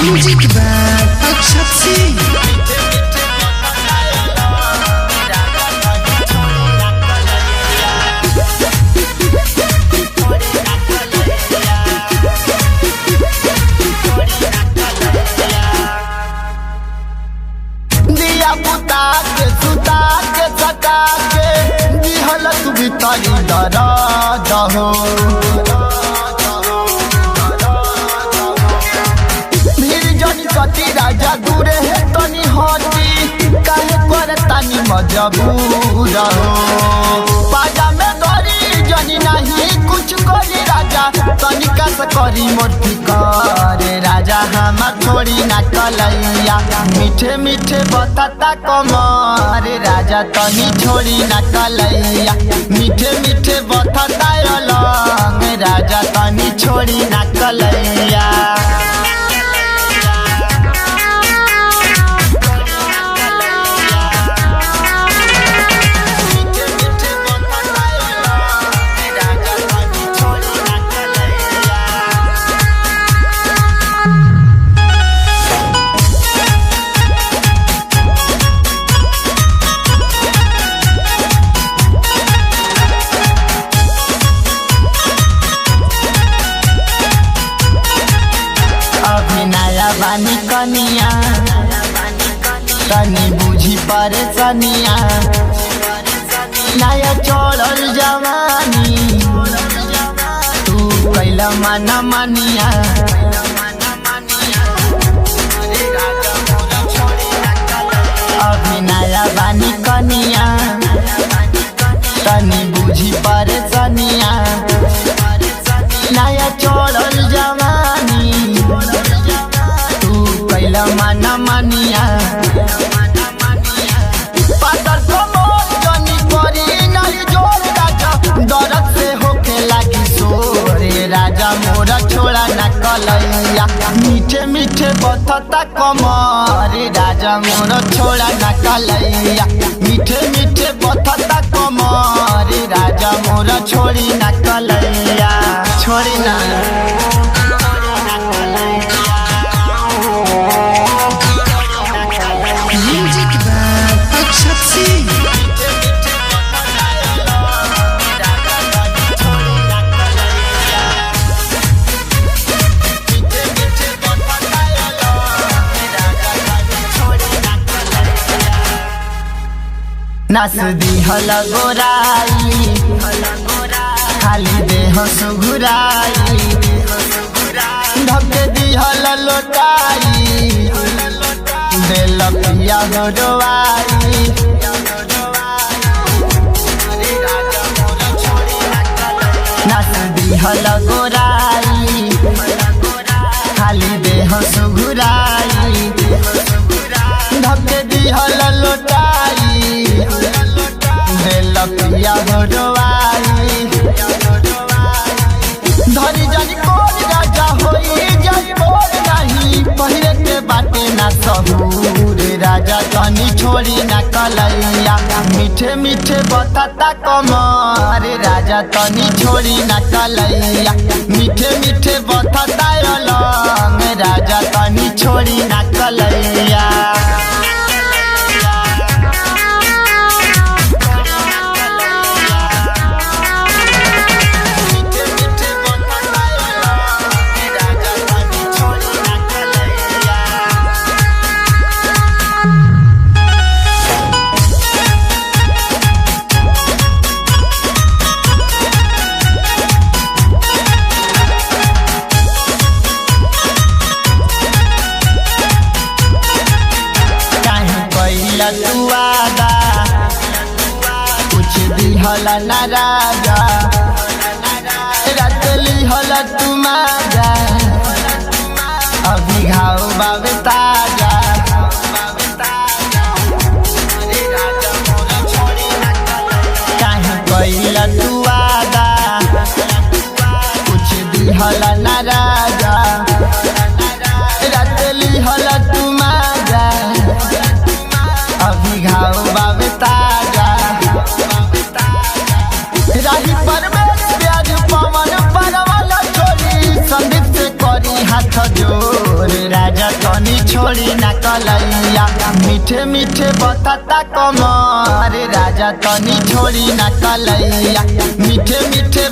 Music by Akshat Singh. दिया बुता के सुता के सटा के दिहल तू भीतरी दर्द हो भीड़ जनी सती राजा दूरे है तनी हटी काहे कर तानी मजबूर हो पाजा में दरी जनी नहीं कुछ करी राजा तनिका से करी मोर फिकर राजा हमार छोड़ी ना कलैया मीठे मीठे बताता कमर राजा तनी छोड़ी ना कलैया मीठे मीठे बताता अलंग राजा तनी छोड़ी ना कलैया बानी कनिया तनी बुझी परेशानिया नया चढ़ल जवानी तू कैला माना मानिया अभी नया बानी कनिया तनी बुझी परेशानिया नया चढ़ल जवानी माना मानिया पातर कमर जनी करी नहीं जोर राजा दर्द से होके लागी सोरे राजा मोरा छोड़ा ना कलैया मीठे मीठे बथता कमर राजा मोरा छोड़ा ना कलैया मीठे मीठे बथता कमर राजा मोरा छोड़ी ना कलैया छोड़ी ना Music by Akshat Singh. नस दिहल गोराई खाली देह सुघुराई ढक दिहल लोटाई दिल पिया हो डोवाई नस दिहल गोराई खाली देह सुघुराई ढक दिहल लोटाई दिल पिया हो डोवाई धरी जनी कोन राजा होई जाई बोल नहीं पहिरे के बाटे ना सहूर राजा तनी छोड़ी ना कलैया मीठे मीठे बताता कमर राजा तनी छोड़ी ना कलैया मीठे मीठे बताता अलंग राजा तनी छोड़ी ना कलैया तुआदा कुछ दिहल न राजा रात लिहल तुमाजा अभी घाव बाबे ताजा काहे कैल तुआदा कुछ दिहल न राजा रात लिहल तुमाजा अभी घाव बाबे ताजा राही पर में प्याज पवन पर वाला छोरी संदीप से करी हाथ जोर राजा तनी छोड़ी ना कलैया मीठे मीठे बताता कमर राजा तनी छोड़ी ना कलैया मीठे मीठे